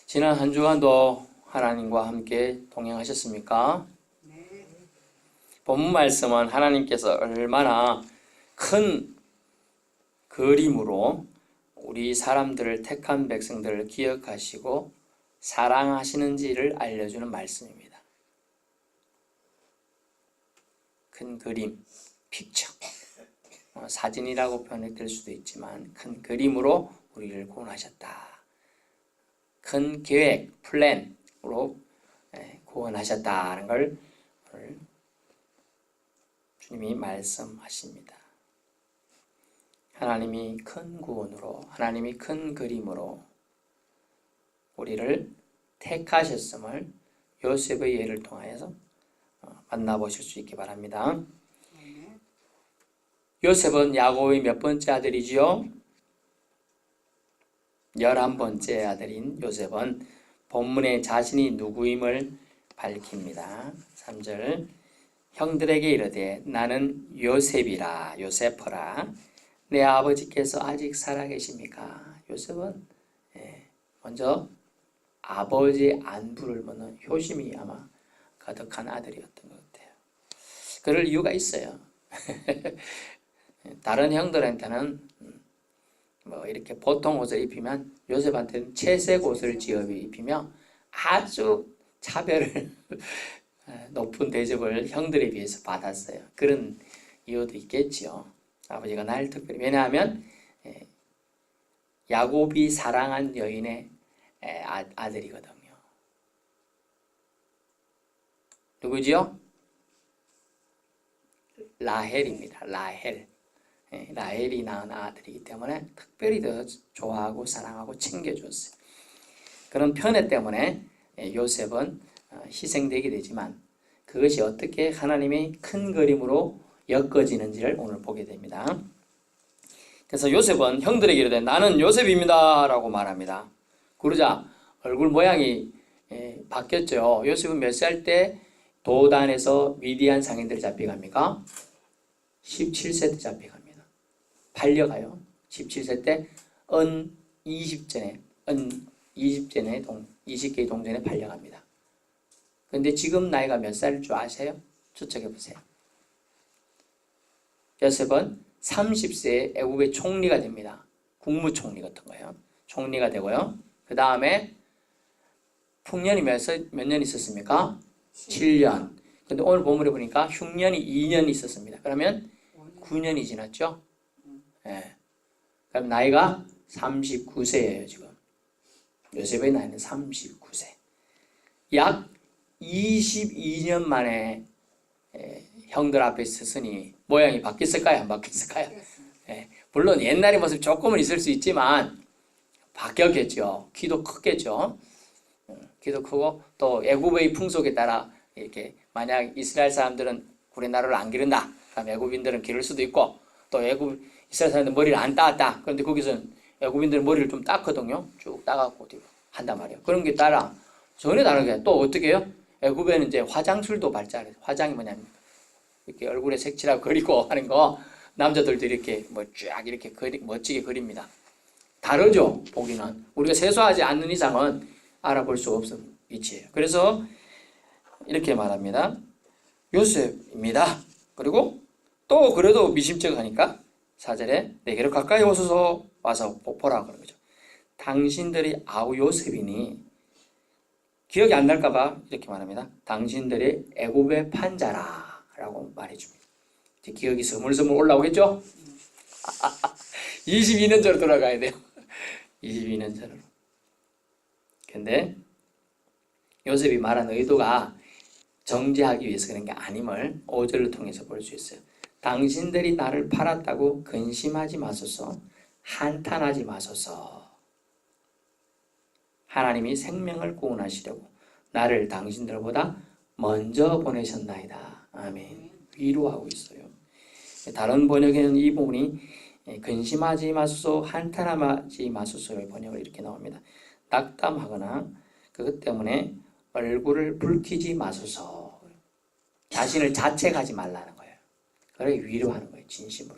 지난 한 주간도 하나님과 함께 동행하셨습니까? 네. 본문 말씀은 하나님께서 얼마나 큰 그림으로 우리 사람들을 택한 백성들을 기억하시고 사랑하시는지를 알려주는 말씀입니다. 큰 그림, 픽처. 사진이라고 표현이 될 수도 있지만 큰 그림으로 우리를 구원하셨다. 큰 계획, 플랜으로 구원하셨다는 걸 오늘 주님이 말씀하십니다. 하나님이 큰 구원으로, 하나님이 큰 그림으로 우리를 택하셨음을 요셉의 예를 통하여서 만나보실 수 있기 바랍니다. 요셉은 야곱의 몇 번째 아들이지요? 11번째 아들인 요셉은 본문에 자신이 누구임을 밝힙니다. 3절 형들에게 이르되 나는 요셉이라 요세퍼라 내 아버지께서 아직 살아계십니까? 요셉은 먼저 아버지의 안부를 묻는 효심이 아마 가득한 아들이었던 것 같아요. 그럴 이유가 있어요. 다른 형들한테는 이렇게 보통 옷을 입히면 요셉한테는 채색 옷을 지어 입히며 아주 차별을 높은 대접을 형들에 비해서 받았어요. 그런 이유도 있겠지요. 아버지가 날 특별히, 왜냐하면 야곱이 사랑한 여인의 아들이거든요. 누구지요? 라헬입니다. 라헬. 라헬이 낳은 아들이기 때문에 특별히 더 좋아하고 사랑하고 챙겨줬어요. 그런 편애 때문에 요셉은 희생되게 되지만 그것이 어떻게 하나님의 큰 그림으로 엮어지는지를 오늘 보게 됩니다. 그래서 요셉은 형들에게 이르되 나는 요셉입니다 라고 말합니다. 그러자 얼굴 모양이 바뀌었죠. 요셉은 몇 살 때 도단에서 미디안 상인들이 잡혀갑니까? 17세 때 잡혀갑니다. 팔려가요. 17세 때 은 20전에 20개의 동전에 팔려갑니다. 그런데 지금 나이가 몇 살일 줄 아세요? 추측해 보세요. 요셉은 30세에 애국의 총리가 됩니다. 국무총리 같은 거예요. 총리가 되고요. 그 다음에 풍년이 몇 년 있었습니까? 7년. 근데 오늘 본문에 보니까 흉년이 2년 있었습니다. 그러면 9년이 지났죠? 네. 그럼 나이가 39세예요, 지금. 요셉의 나이는 39세. 약 22년 만에 형들 앞에 서으니 모양이 바뀌었을까요? 안 바뀌었을까요? 물론 옛날의 모습 조금은 있을 수 있지만 바뀌었겠죠. 키도 컸겠죠. 키도 크고 또 애굽의 풍속에 따라 이렇게 만약 이스라엘 사람들은 구레나루를 안 기른다. 그럼 애굽인들은 기를 수도 있고 또 이스라엘 사람들은 머리를 안 닦았다. 그런데 거기서는 애굽인들은 머리를 좀 닦거든요. 쭉 닦아갖고 한단 말이에요. 그런 게 따라 전혀 다르게 또 어떻게 해요? 애굽에는 이제 화장술도 발달해요. 화장이 뭐냐면 이렇게 얼굴에 색칠하고 그리고 하는 거 남자들도 이렇게 쫙 이렇게 멋지게 그립니다. 다르죠, 보기는. 우리가 세수하지 않는 이상은 알아볼 수 없는 위치예요. 그래서 이렇게 말합니다. 요셉입니다. 그리고 또 그래도 미심쩍으니까 4절에 내게로 가까이 오소서 와서 보라 그런 거죠. 당신들이 아우 요셉이니 기억이 안 날까봐 이렇게 말합니다. 당신들이 애굽의 판자라 라고 말해줍니다. 이제 기억이 스물스물 올라오겠죠? 22년 전으로 돌아가야 돼요. 22년 전으로. 근데 요셉이 말한 의도가 정죄하기 위해서 그런 게 아님을 5절을 통해서 볼 수 있어요. 당신들이 나를 팔았다고 근심하지 마소서, 한탄하지 마소서. 하나님이 생명을 구원하시려고 나를 당신들보다 먼저 보내셨나이다. 아멘. 위로하고 있어요. 다른 번역에는 이 부분이 근심하지 마소서, 한탄하지 마소서의 번역을 이렇게 나옵니다. 낙담하거나 그것 때문에 얼굴을 붉히지 마소서. 자신을 자책하지 말라는 거예요. 그래 위로하는 거예요. 진심으로.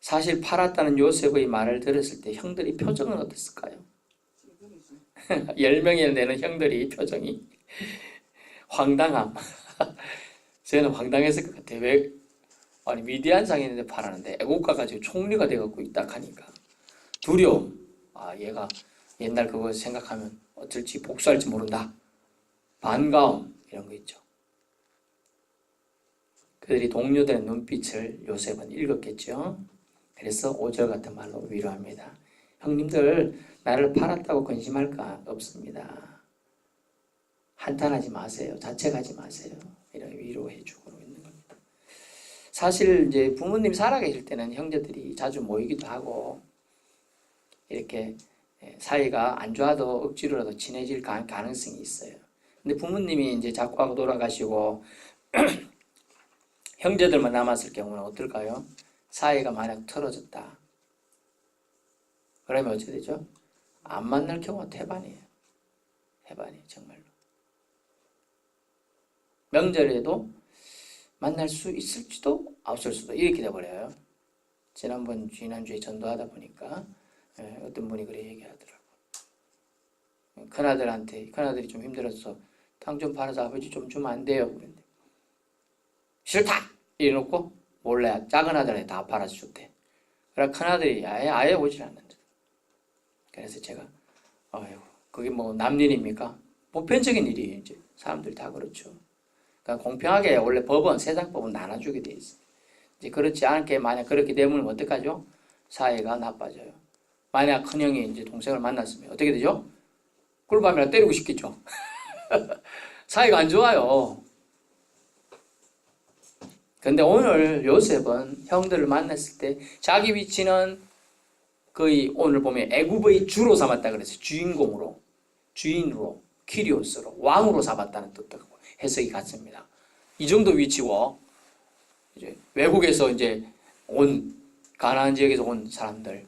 사실 팔았다는 요셉의 말을 들었을 때 형들이 표정은 어땠을까요? 10명이 되는 형들이 표정이 황당함. 저는 황당했을 것 같아요. 왜? 아니 위대한 상인인데 팔았는데 애국가 가지고 총리가 돼갖고 있다 하니까 두려움. 아 얘가 옛날 그거 생각하면 어쩔지 복수할지 모른다. 반가움 이런 거 있죠. 그들이 동료들의 눈빛을 요셉은 읽었겠죠. 그래서 5절 같은 말로 위로합니다. 형님들 나를 팔았다고 근심할 거 없습니다. 한탄하지 마세요. 자책하지 마세요. 이런 위로해 주고 있는 겁니다. 사실 이제 부모님 살아계실 때는 형제들이 자주 모이기도 하고 이렇게 사이가 안 좋아도 억지로라도 친해질 가능성이 있어요. 근데 부모님이 이제 작고하고 돌아가시고 형제들만 남았을 경우는 어떨까요? 사이가 만약 틀어졌다. 그러면 어떻게 되죠? 안 만날 경우가 대반이에요. 대반이에요. 정말로. 명절에도 만날 수 있을지도 없을 수도 이렇게 돼버려요. 지난주에 전도하다 보니까 어떤 분이 그래 얘기하더라고. 큰아들이 좀 힘들어서 땅 좀 팔아서 아버지 좀 주면 안 돼요. 그런데 싫다! 이래놓고 몰래 작은 아들한테 다 팔아서 줬대. 그래 큰아들이 아예 오질 않는다. 그래서 제가 아이고 그게 뭐 남일입니까? 보편적인 일이에요. 이제 사람들이 다 그렇죠. 그러니까 공평하게 원래 법은 세상법은 나눠주게 돼 있어요. 이제 그렇지 않게 만약 그렇게 되면 어떡하죠? 사이가 나빠져요. 만약 큰형이 이제 동생을 만났으면 어떻게 되죠? 꿀밤이라 때리고 싶겠죠. 사이가 안 좋아요. 근데 오늘 요셉은 형들을 만났을 때 자기 위치는 거의 오늘 보면 애굽의 주로 삼았다 그래서 주인공으로, 주인으로, 키리오스로, 왕으로 삼았다는 뜻하고 해석이 같습니다. 이 정도 위치고 이제 외국에서 이제 온 가나안 지역에서 온 사람들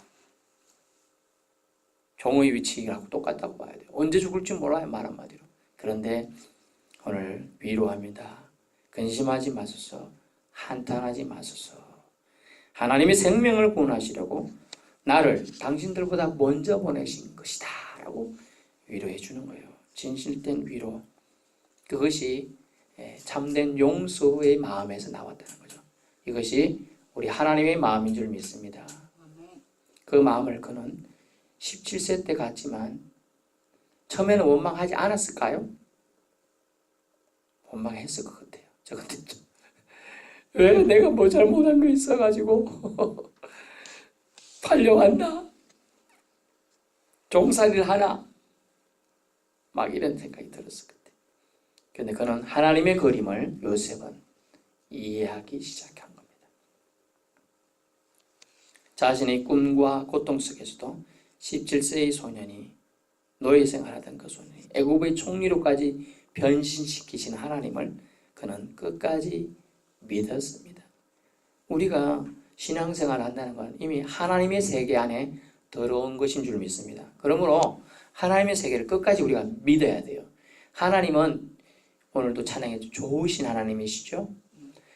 종의 위치하고 똑같다고 봐야 돼요. 언제 죽을지 몰라요. 말 한마디로. 그런데 오늘 위로합니다. 근심하지 마소서. 한탄하지 마소서. 하나님의 생명을 구원하시려고 나를 당신들보다 먼저 보내신 것이다 라고 위로해 주는 거예요. 진실된 위로. 그것이 참된 용서의 마음에서 나왔다는 거죠. 이것이 우리 하나님의 마음인 줄 믿습니다. 그 마음을 그는 17세 때 갔지만 처음에는 원망하지 않았을까요? 원망했을 것 같아요. 저 같은 왜 내가 뭐 잘못한 거 있어가지고 팔려간다. 종살이를 하나. 막 이런 생각이 들었을 것 같아요. 그런데 그는 하나님의 그림을 요셉은 이해하기 시작한 겁니다. 자신의 꿈과 고통 속에서도 17세의 소년이 노예 생활하던 그 소년이 애굽의 총리로까지 변신시키신 하나님을 그는 끝까지 믿었습니다. 우리가 신앙생활을 한다는 건 이미 하나님의 세계 안에 들어온 것인 줄 믿습니다. 그러므로 하나님의 세계를 끝까지 우리가 믿어야 돼요. 하나님은 오늘도 찬양해도 좋으신 하나님이시죠.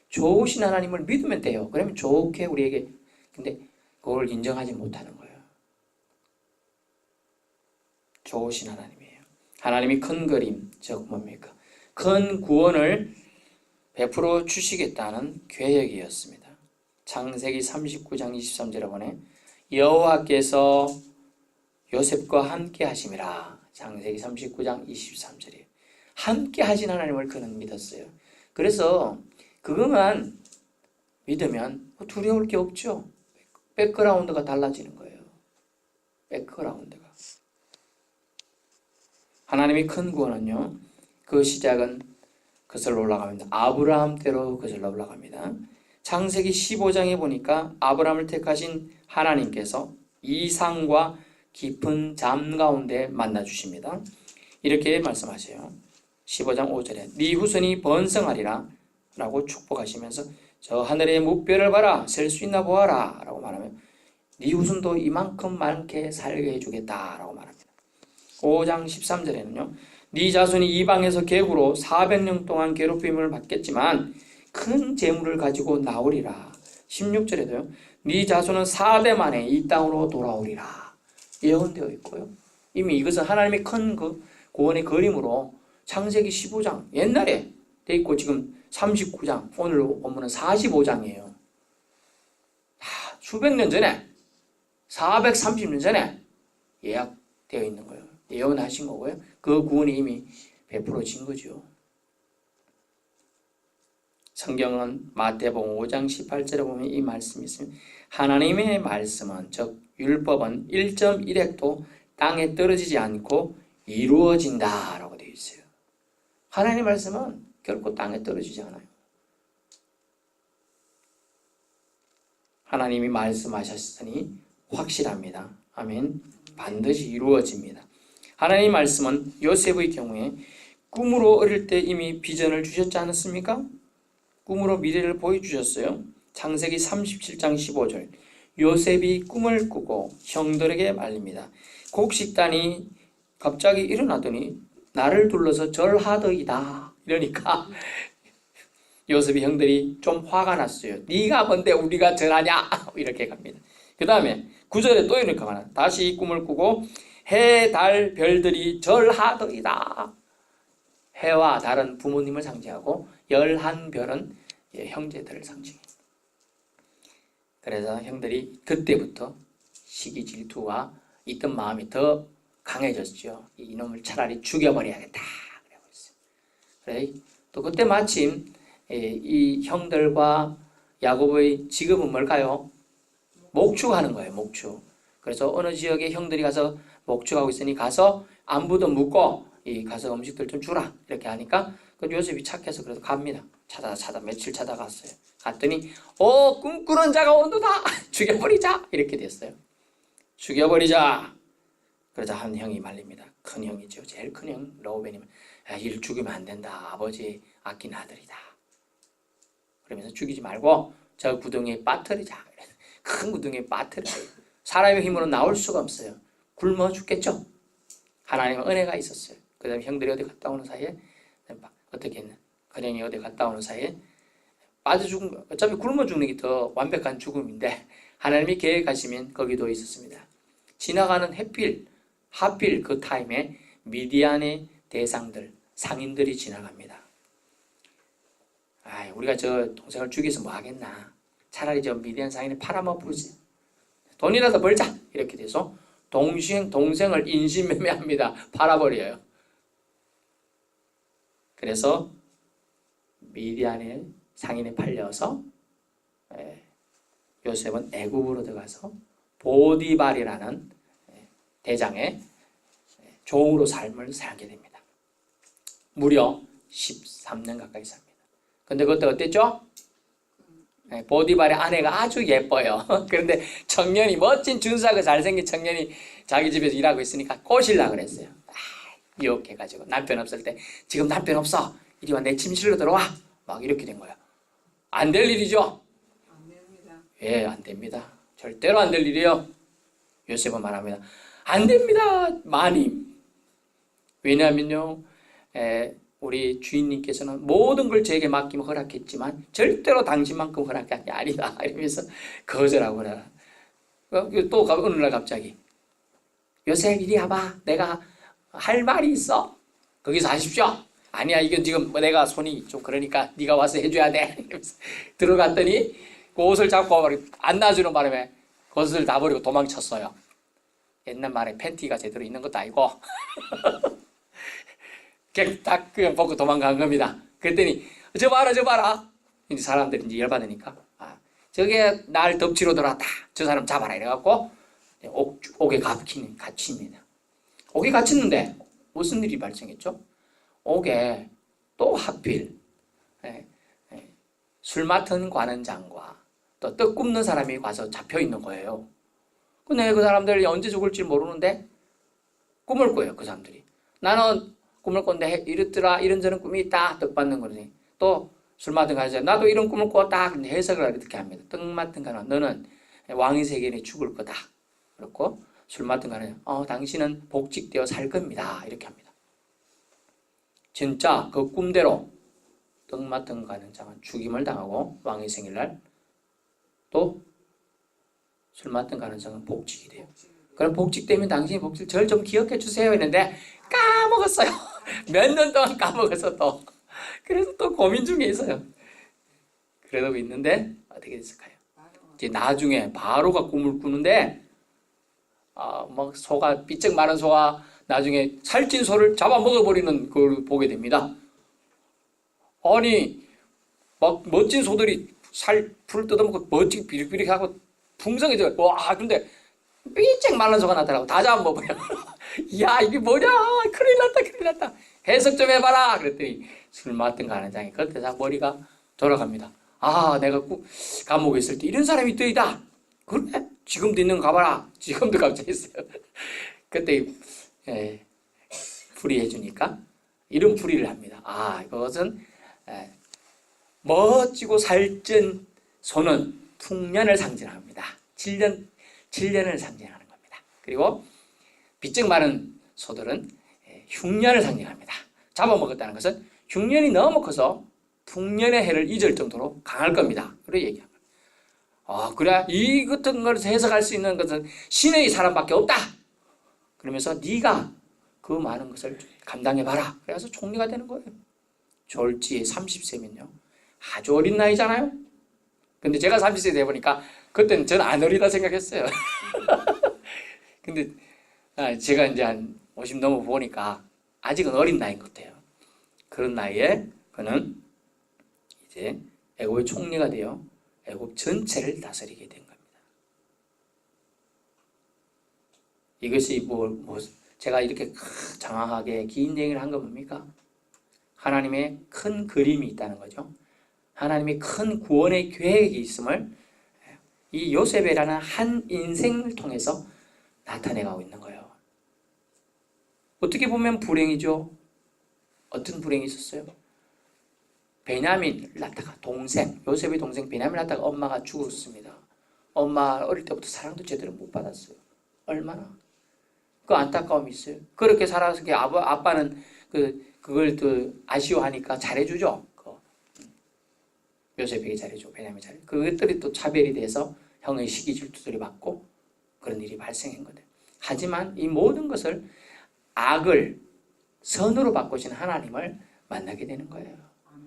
좋으신 하나님을 믿으면 돼요. 그러면 좋게 우리에게 근데 그걸 인정하지 못하는 거예요. 좋으신 하나님이에요. 하나님이 큰 그림, 즉 뭡니까? 큰 구원을 베풀어 주시겠다는 계획이었습니다. 창세기 39장 23절에 보내 여호와께서 요셉과 함께 하심이라. 창세기 39장 23절이에요. 함께 하신 하나님을 그는 믿었어요. 그래서 그것만 믿으면 두려울 게 없죠. 백그라운드가 달라지는 거예요. 백그라운드가. 하나님의 큰 구원은요. 그 시작은 거슬러 올라갑니다. 아브라함 때로 거슬러 올라갑니다. 창세기 15장에 보니까 아브라함을 택하신 하나님께서 이상과 깊은 잠 가운데 만나 주십니다. 이렇게 말씀하세요. 15장 5절에 네 후손이 번성하리라 라고 축복하시면서 저 하늘의 무별을 봐라 셀 수 있나 보아라 라고 말하면 네 후손도 이만큼 많게 살게 해주겠다 라고 말합니다. 5장 13절에는요. 네 자손이 이방에서 객으로 400년 동안 괴롭힘을 받겠지만 큰 재물을 가지고 나오리라. 16절에도요. 네 자손은 4대 만에 이 땅으로 돌아오리라. 예언되어 있고요. 이미 이것은 하나님의 큰 그 구원의 그림으로 창세기 15장 옛날에 돼 있고 지금 39장 오늘 본문은 45장이에요. 수백 년 전에 430년 전에 예약되어 있는 거예요. 예언하신 거고요. 그 구원이 이미 베풀어진 거죠. 성경은 마태복음 5장 18절에 보면 이 말씀이 있습니다. 하나님의 말씀은 즉 율법은 1.1획도 땅에 떨어지지 않고 이루어진다 라고 되어 있어요. 하나님의 말씀은 결코 땅에 떨어지지 않아요. 하나님이 말씀하셨으니 확실합니다. 아멘. 반드시 이루어집니다. 하나님의 말씀은 요셉의 경우에 꿈으로 어릴 때 이미 비전을 주셨지 않았습니까? 꿈으로 미래를 보여주셨어요. 창세기 37장 15절 요셉이 꿈을 꾸고 형들에게 말립니다. 곡식단이 갑자기 일어나더니 나를 둘러서 절하더이다. 이러니까 요셉의 형들이 좀 화가 났어요. 네가 뭔데 우리가 절하냐? 이렇게 갑니다. 그 다음에 9절에 또 이렇게 말합니다. 다시 꿈을 꾸고 해, 달, 별들이 절하더이다. 해와 달은 부모님을 상징하고 11별은 형제들을 상징합니다. 그래서 형들이 그때부터 시기 질투와 있던 마음이 더 강해졌죠. 이놈을 차라리 죽여버려야겠다. 그러고 있어요. 그래, 또 그때 마침 이 형들과 야곱의 직업은 뭘까요? 목축하는 거예요. 목축. 그래서 어느 지역에 형들이 가서 목축하고 있으니 가서 안부도 묻고 가서 음식들 좀 주라 이렇게 하니까 그 요셉이 착해서 그래서 갑니다. 찾아 며칠 찾아갔어요. 갔더니 꿈꾸는 자가 온도다. 죽여버리자 이렇게 됐어요. 죽여버리자. 그러자 한 형이 말립니다. 큰 형이죠. 제일 큰 형 러우벤이면 이를 죽이면 안 된다. 아버지 아낀 아들이다. 그러면서 죽이지 말고 저 구덩이에 빠뜨리자. 큰 구덩이에 빠뜨려요. 사람의 힘으로 나올 수가 없어요. 굶어 죽겠죠. 하나님의 은혜가 있었어요. 그 다음에 형들이 어디 갔다 오는 사이에 어떻게 했나? 큰 형이 어디 갔다 오는 사이에 빠져 죽은 거. 어차피 굶어 죽는 게 더 완벽한 죽음인데 하나님이 계획하시면 거기도 있었습니다. 지나가는 하필 그 타임에 미디안의 대상들, 상인들이 지나갑니다. 우리가 저 동생을 죽여서 뭐 하겠나. 차라리 저 미디안 상인을 팔아먹으지. 돈이라도 벌자. 이렇게 돼서 동생을 인신매매합니다. 팔아버려요. 그래서 미디안의 상인에 팔려서 요셉은 애굽으로 들어가서 보디발이라는 대장의 종으로 삶을 살게 됩니다. 무려 13년 가까이 삽니다. 근데 그때 어땠죠? 보디발의 아내가 아주 예뻐요. 그런데 청년이 멋진 준수하고 잘생긴 청년이 자기 집에서 일하고 있으니까 꼬시려고 그랬어요. 유혹해가지고 남편 없을 때 지금 남편 없어. 이리 와 내 침실로 들어와. 막 이렇게 된 거예요. 안 될 일이죠? 안 됩니다. 예, 안 됩니다. 절대로 안 될 일이에요. 요셉은 말합니다. 안 됩니다. 마님. 왜냐하면요. 우리 주인님께서는 모든 걸 저에게 맡기면 허락했지만 절대로 당신만큼 허락한 게 아니다. 이러면서 거절하고 그래요. 또 어느 날 갑자기 요셉 이리 와봐. 내가 할 말이 있어. 거기서 하십시오. 아니야 이건 지금 내가 손이 좀 그러니까 네가 와서 해줘야 돼. 이러면서 들어갔더니 그 옷을 잡고 안 놔주는 바람에 그 옷을 다 버리고 도망쳤어요. 옛날 말에 팬티가 제대로 있는 것도 아니고 딱 그냥 벗고 도망간 겁니다. 그랬더니 저 봐라. 이제 사람들이 이제 열받으니까 저게 날 덮치러 들어왔다. 저 사람 잡아라 이래갖고 옥에 갇힙니다. 옥에 갇혔는데 무슨 일이 발생했죠? 옥에 또 하필 술 맡은 관원장과 또 떡 굽는 사람이 와서 잡혀 있는 거예요. 근데 그 사람들이 언제 죽을지 모르는데 꿈을 꿔요. 그 사람들이. 나는 꿈을 꿨는데 이렇더라. 이런저런 꿈이 있다. 떡 받는 거지. 또 술 맡은 관원장 나도 이런 꿈을 꿨다. 근데 해석을 이렇게 합니다. 떡 맡은 관원 너는 왕의 세계에 죽을 거다. 그렇고 술 맡은 관원장 당신은 복직되어 살 겁니다. 이렇게 합니다. 진짜 그 꿈대로 떡 맡은 관원장은 죽임을 당하고 왕의 생일날 또 술 맡은 관원장은 복직이 돼요. 그럼 복직되면 당신이 복직 저를 좀 기억해 주세요 했는데 까먹었어요. 몇 년 동안 까먹어서 또 그래서 또 고민 중에 있어요. 그러고 있는데 어떻게 됐을까요? 이제 나중에 바로가 꿈을 꾸는데 막 소가 삐쩍 마른 소가 나중에 살찐 소를 잡아 먹어버리는 걸 보게 됩니다. 아니 막 멋진 소들이 풀 뜯어먹고 멋지게 비릭비릭하고 풍성해져. 와 근데 삐쩍 마른 소가 나타나고 다 잡아 먹어요. 야 이게 뭐냐 큰일 났다 해석 좀 해봐라 그랬더니 술 맡은 간장이 그때서 머리가 돌아갑니다. 내가 감옥에 있을 때 이런 사람이 있더이다. 그래? 지금도 있는 거 가봐라. 지금도 갑자기 있어요. 그때 풀이해 주니까 이런 풀이를 합니다. 이것은 멋지고 살찐 소는 풍년을 상징합니다. 7년을 상징하는 겁니다. 그리고 비쩍 마른 소들은 흉년을 상징합니다. 잡아먹었다는 것은 흉년이 너무 커서 풍년의 해를 잊을 정도로 강할 겁니다. 그렇게 얘기합니다. 그래? 이 같은 걸 해석할 수 있는 것은 신의 사람밖에 없다. 그러면서 네가 그 많은 것을 감당해봐라. 그래서 총리가 되는 거예요. 졸지에 30세면요. 아주 어린 나이잖아요. 근데 제가 30세 돼보니까 그때는 전 안 어리다 생각했어요. 근데 제가 이제 한 50 넘어 보니까 아직은 어린 나이인 것 같아요. 그런 나이에 그는 이제 애굽의 총리가 되어 애굽 전체를 다스리게 된 겁니다. 이것이 제가 이렇게 장황하게 긴 얘기를 한 거 뭡니까? 하나님의 큰 그림이 있다는 거죠. 하나님의 큰 구원의 계획이 있음을 이 요셉이라는 한 인생을 통해서 나타내고 있는 거예요. 어떻게 보면 불행이죠. 어떤 불행이 있었어요? 베냐민을 낳다가 요셉의 동생 베냐민을 낳다가 엄마가 죽었습니다. 엄마 어릴 때부터 사랑도 제대로 못 받았어요. 얼마나 그 안타까움이 있어요. 그렇게 살아서 아빠는 그걸 아쉬워하니까 잘해주죠. 요셉에게 잘해주고 베냐민 잘해주고 그것들이 또 차별이 돼서 형의 시기 질투들이 받고 그런 일이 발생한 거예요. 하지만 이 모든 것을 악을 선으로 바꾸신 하나님을 만나게 되는 거예요.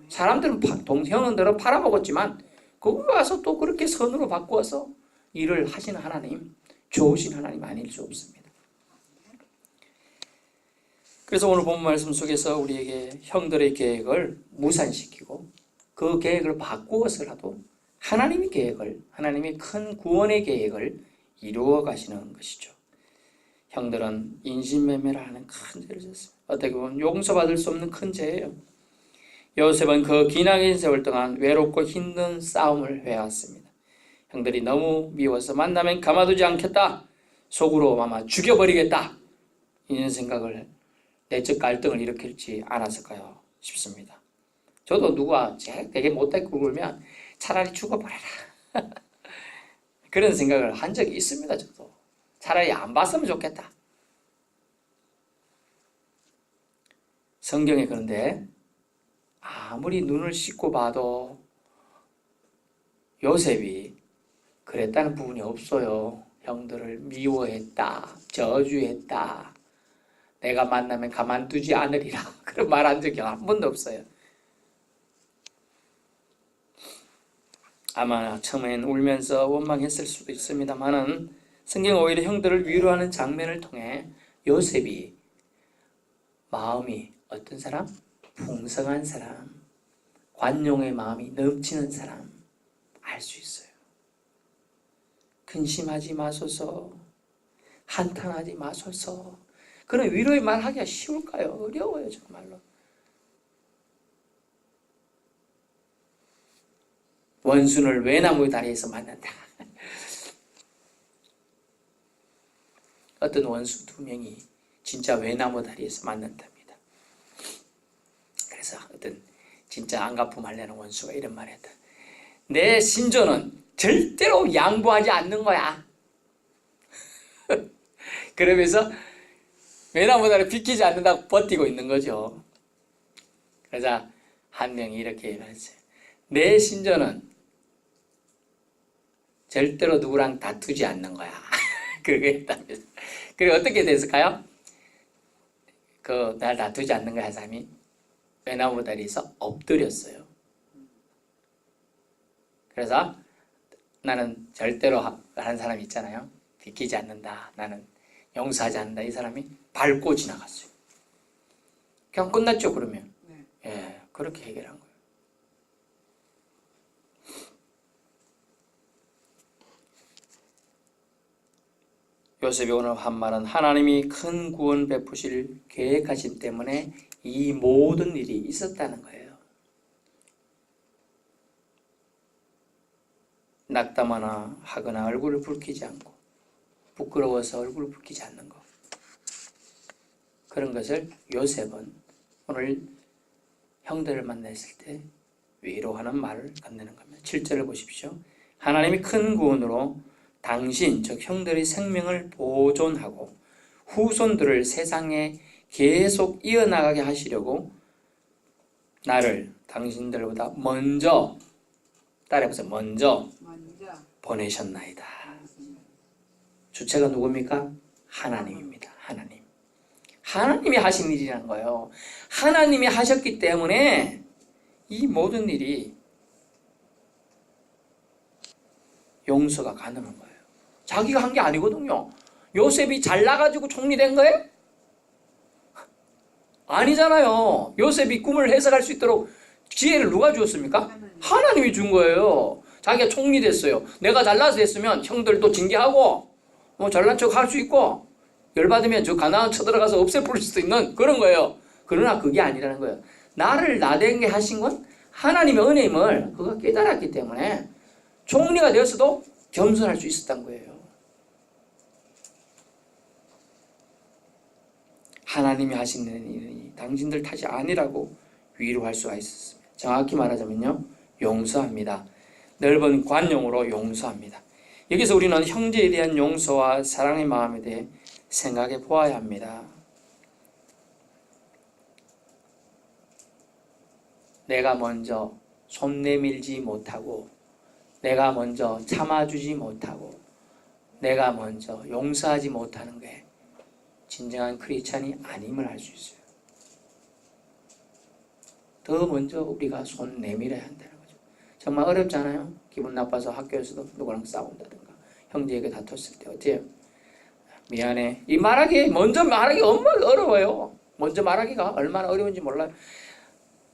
사람들은 형들은 팔아먹었지만 거기 가서 또 그렇게 선으로 바꾸어서 일을 하시는 하나님, 좋으신 하나님 아닐 수 없습니다. 그래서 오늘 본 말씀 속에서 우리에게 형들의 계획을 무산시키고 그 계획을 바꾸어서라도 하나님의 큰 구원의 계획을 이루어 가시는 것이죠. 형들은 인신매매를 하는 큰 죄를 졌습니다. 어떻게 보면 용서받을 수 없는 큰 죄예요. 요셉은 그 기나긴 세월 동안 외롭고 힘든 싸움을 해왔습니다. 형들이 너무 미워서 만나면 가만두지 않겠다. 속으로 아마 죽여버리겠다. 이런 생각을 내적 갈등을 일으킬지 않았을까요 싶습니다. 저도 누가 되게 못되게 굴면 차라리 죽어버려라. 그런 생각을 한 적이 있습니다. 저도. 차라리 안 봤으면 좋겠다. 성경에 그런데 아무리 눈을 씻고 봐도 요셉이 그랬다는 부분이 없어요. 형들을 미워했다, 저주했다, 내가 만나면 가만두지 않으리라 그런 말 한 적이 한 번도 없어요. 아마 처음엔 울면서 원망했을 수도 있습니다만은 성경은 오히려 형들을 위로하는 장면을 통해 요셉이 마음이 어떤 사람? 풍성한 사람, 관용의 마음이 넘치는 사람 알 수 있어요. 근심하지 마소서, 한탄하지 마소서. 그런 위로의 말 하기가 쉬울까요? 어려워요 정말로. 원수를 외나무 다리에서 만난다. 어떤 원수 2명이 진짜 외나무 다리에서 만난답니다. 그래서 어떤 진짜 안갚음하려는 원수가 이런 말을 했다. 내 신조는 절대로 양보하지 않는 거야. 그러면서 외나무 다리 비키지 않는다고 버티고 있는 거죠. 그러자 한 명이 이렇게 말했어요. 내 신조는 절대로 누구랑 다투지 않는 거야. 그렇게 했답니다. 그리고 어떻게 됐을까요? 날 놔두지 않는 거 한 사람이 외나무 다리에서 엎드렸어요. 그래서 나는 절대로 하는 사람이 있잖아요. 비키지 않는다. 나는 용서하지 않는다. 이 사람이 밟고 지나갔어요. 그냥 끝났죠, 그러면. 네. 예, 그렇게 해결한 거예요. 요셉이 오늘 한 말은 하나님이 큰 구원 베푸실 계획하심 때문에 이 모든 일이 있었다는 거예요. 낙담하나 하거나 얼굴을 붉히지 않고 부끄러워서 얼굴을 붉히지 않는 것. 그런 것을 요셉은 오늘 형들을 만났을 때 위로하는 말을 건네는 겁니다. 7절을 보십시오. 하나님이 큰 구원으로 당신, 즉 형들의 생명을 보존하고 후손들을 세상에 계속 이어나가게 하시려고 나를 당신들보다 먼저, 따라해보세요. 먼저 보내셨나이다. 주체가 누굽니까? 하나님입니다. 하나님. 하나님이 하신 일이라는 거예요. 하나님이 하셨기 때문에 이 모든 일이 용서가 가능한 거예요. 자기가 한 게 아니거든요. 요셉이 잘나가지고 총리 된 거예요? 아니잖아요. 요셉이 꿈을 해석할 수 있도록 기회를 누가 주었습니까? 하나님이 준 거예요. 자기가 총리 됐어요. 내가 잘나서 됐으면 형들도 징계하고 뭐 잘난 척 할 수 있고 열받으면 저 가나안 쳐들어가서 없애버릴 수도 있는 그런 거예요. 그러나 그게 아니라는 거예요. 나를 나되게 하신 건 하나님의 은혜임을 그가 깨달았기 때문에 총리가 되었어도 겸손할 수 있었던 거예요. 하나님이 하신 일이 당신들 탓이 아니라고 위로할 수가 있었습니다. 정확히 말하자면요, 용서합니다. 넓은 관용으로 용서합니다. 여기서 우리는 형제에 대한 용서와 사랑의 마음에 대해 생각해 보아야 합니다. 내가 먼저 손 내밀지 못하고, 내가 먼저 참아주지 못하고, 내가 먼저 용서하지 못하는 게 진정한 크리스찬이 아님을 알 수 있어요. 더 먼저 우리가 손 내밀어야 한다는 거죠. 정말 어렵잖아요. 기분 나빠서 학교에서도 누구랑 싸운다든가 형제에게 다퉜을 때 어때요? 미안해. 이 먼저 말하기 얼마나 어려워요. 먼저 말하기가 얼마나 어려운지 몰라요.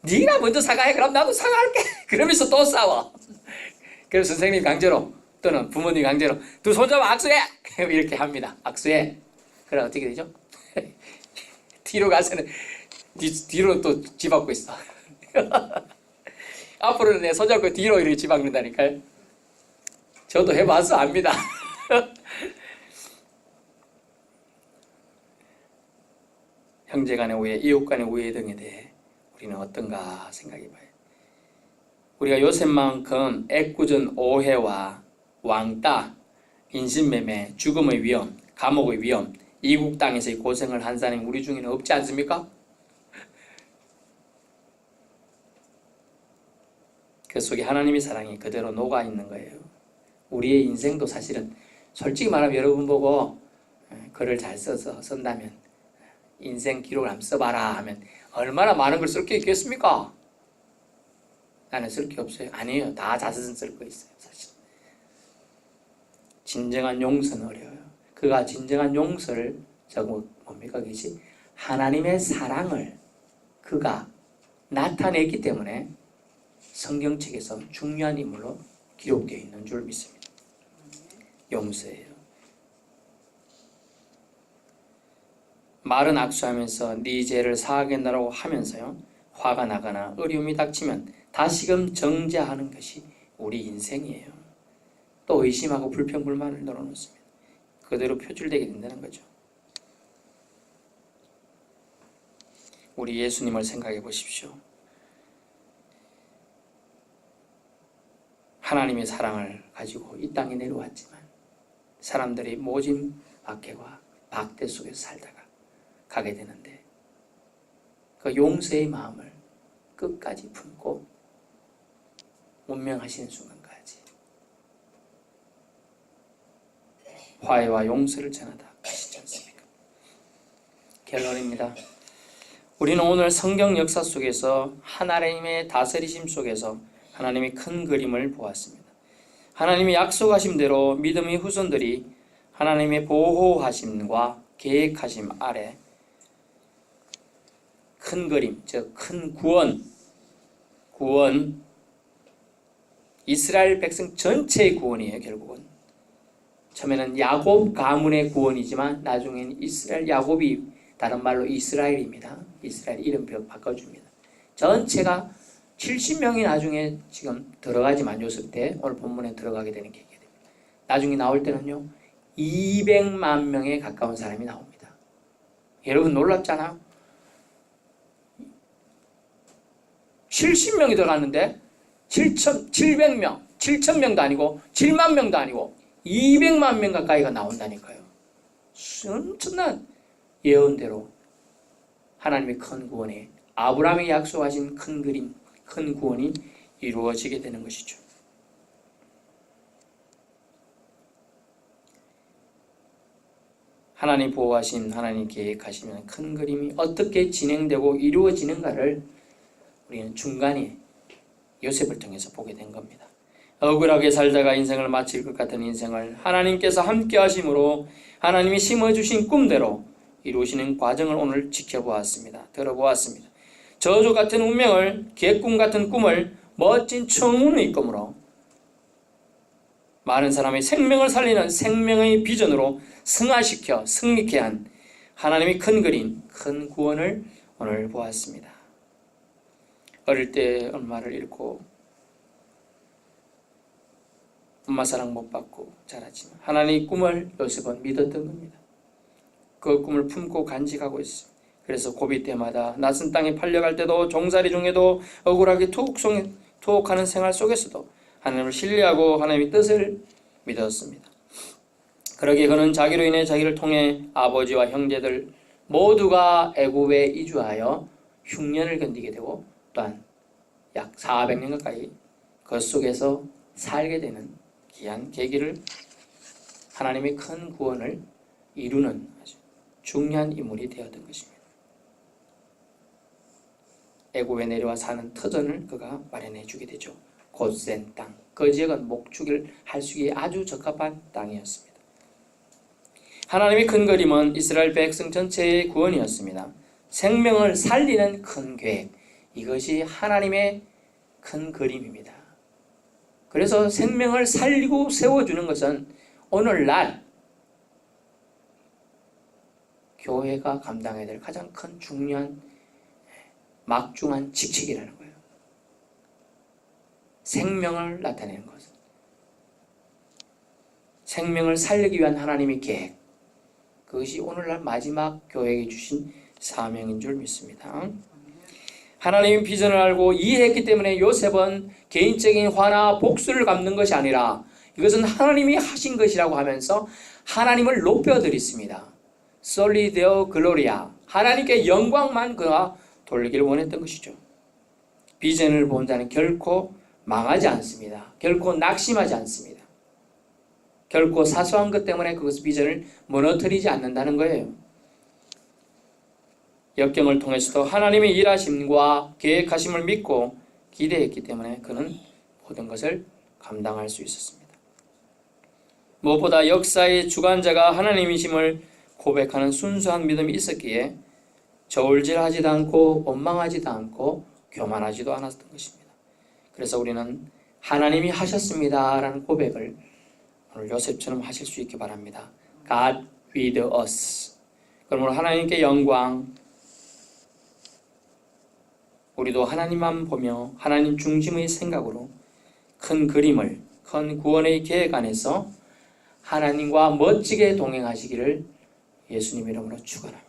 네가 먼저 사과해. 그럼 나도 사과할게. 그러면서 또 싸워. 그래서 선생님 강제로 또는 부모님 강제로 두 손 잡아 악수해. 이렇게 합니다. 악수해. 그럼 어떻게 되죠? 뒤로 가서는 뒤로 또 집박고 있어. 앞으로는 내 손잡고 뒤로 이렇게 집박는다니까요. 저도 해봐서 압니다. 형제 간의 우애, 이웃 간의 우애 등에 대해 우리는 어떤가 생각해봐요. 우리가 요셉만큼 애꿎은 오해와 왕따, 인신매매, 죽음의 위험, 감옥의 위험, 이국 땅에서의 고생을 한 사람이 우리 중에는 없지 않습니까? 그 속에 하나님의 사랑이 그대로 녹아있는 거예요. 우리의 인생도 사실은 솔직히 말하면 여러분 보고 글을 잘 써서 쓴다면 인생 기록을 한번 써봐라 하면 얼마나 많은 걸 쓸 게 있겠습니까? 나는 쓸 게 없어요. 아니에요. 다 자서전 쓸 거 있어요. 사실 진정한 용서는 어려워요. 그가 진정한 용서를 뭡니까 그것이 하나님의 사랑을 그가 나타냈기 때문에 성경책에서 중요한 인물로 기록되어 있는 줄 믿습니다. 용서예요. 말은 악수하면서 네 죄를 사하겠노라고 하면서요, 화가 나거나 어려움이 닥치면 다시금 정죄하는 것이 우리 인생이에요. 또 의심하고 불평불만을 늘어놓습니다. 그대로 표출되게 된다는 거죠. 우리 예수님을 생각해 보십시오. 하나님의 사랑을 가지고 이 땅에 내려왔지만 사람들이 모진 박해와 박대 속에서 살다가 가게 되는데 그 용서의 마음을 끝까지 품고 운명하시는 순간까지 화해와 용서를 전하다 하시지 않습니까? 결론입니다. 우리는 오늘 성경 역사 속에서 하나님의 다스리심 속에서 하나님의 큰 그림을 보았습니다. 하나님이 약속하신 대로 믿음의 후손들이 하나님의 보호하심과 계획하심 아래 큰 그림, 즉 큰 구원, 이스라엘 백성 전체의 구원이에요. 결국은 처음에는 야곱 가문의 구원이지만 나중에는 이스라엘, 야곱이 다른 말로 이스라엘입니다. 이스라엘 이름표 바꿔줍니다. 전체가 70명이 나중에 지금 들어가지만 요셉 때 오늘 본문에 들어가게 되는 계기가 됩니다. 나중에 나올 때는요 200만 명에 가까운 사람이 나옵니다. 여러분 놀랍잖아요. 70명이 들어갔는데 700명, 7,000명도 아니고 7만 명도 아니고 200만 명 가까이가 나온다니까요. 엄청난 예언대로 하나님의 큰 구원에 아브라함이 약속하신 큰 그림, 큰 구원이 이루어지게 되는 것이죠. 하나님 보호하신, 하나님 계획하시면 큰 그림이 어떻게 진행되고 이루어지는가를 우리는 중간에 요셉을 통해서 보게 된 겁니다. 억울하게 살다가 인생을 마칠 것 같은 인생을 하나님께서 함께 하심으로 하나님이 심어주신 꿈대로 이루시는 과정을 오늘 지켜보았습니다. 들어보았습니다. 저주 같은 운명을, 개꿈 같은 꿈을 멋진 청운의 꿈으로 많은 사람의 생명을 살리는 생명의 비전으로 승화시켜 승리케 한 하나님의 큰 그림, 큰 구원을 오늘 보았습니다. 어릴 때 엄마를 잃고 엄마 사랑 못 받고 자랐지만 하나님의 꿈을 요셉은 믿었던 겁니다. 그 꿈을 품고 간직하고 있어요. 그래서 고비 때마다 낯선 땅에 팔려갈 때도 종살이 중에도 억울하게 투옥하는 생활 속에서도 하나님을 신뢰하고 하나님의 뜻을 믿었습니다. 그러기에 그는 자기로 인해 자기를 통해 아버지와 형제들 모두가 애굽에 이주하여 흉년을 견디게 되고 또한 약 400년 가까이 그 속에서 살게 되는 귀한 계기를 하나님의 큰 구원을 이루는 아주 중요한 인물이 되었던 것입니다. 애굽에 내려와 사는 터전을 그가 마련해 주게 되죠. 곧센 땅, 그 지역은 목축을 할 수 있기에 아주 적합한 땅이었습니다. 하나님의 큰 그림은 이스라엘 백성 전체의 구원이었습니다. 생명을 살리는 큰 계획, 이것이 하나님의 큰 그림입니다. 그래서 생명을 살리고 세워주는 것은 오늘날 교회가 감당해야 될 가장 큰 중요한 막중한 직책이라는 거예요. 생명을 나타내는 것은 생명을 살리기 위한 하나님의 계획, 그것이 오늘날 마지막 교회에게 주신 사명인 줄 믿습니다. 하나님의 비전을 알고 이해했기 때문에 요셉은 개인적인 화나 복수를 갚는 것이 아니라 이것은 하나님이 하신 것이라고 하면서 하나님을 높여드렸습니다. 솔리 데오 글로리아, 하나님께 영광만 그가 돌리기를 원했던 것이죠. 비전을 본 자는 결코 망하지 않습니다. 결코 낙심하지 않습니다. 결코 사소한 것 때문에 그것의 비전을 무너뜨리지 않는다는 거예요. 역경을 통해서도 하나님의 일하심과 계획하심을 믿고 기대했기 때문에 그는 모든 것을 감당할 수 있었습니다. 무엇보다 역사의 주관자가 하나님이심을 고백하는 순수한 믿음이 있었기에 저울질하지도 않고 원망하지도 않고 교만하지도 않았던 것입니다. 그래서 우리는 하나님이 하셨습니다 라는 고백을 오늘 요셉처럼 하실 수 있기 바랍니다. God with us. 그러므로 하나님께 영광, 우리도 하나님만 보며 하나님 중심의 생각으로 큰 그림을, 큰 구원의 계획 안에서 하나님과 멋지게 동행하시기를 예수님 이름으로 축원합니다.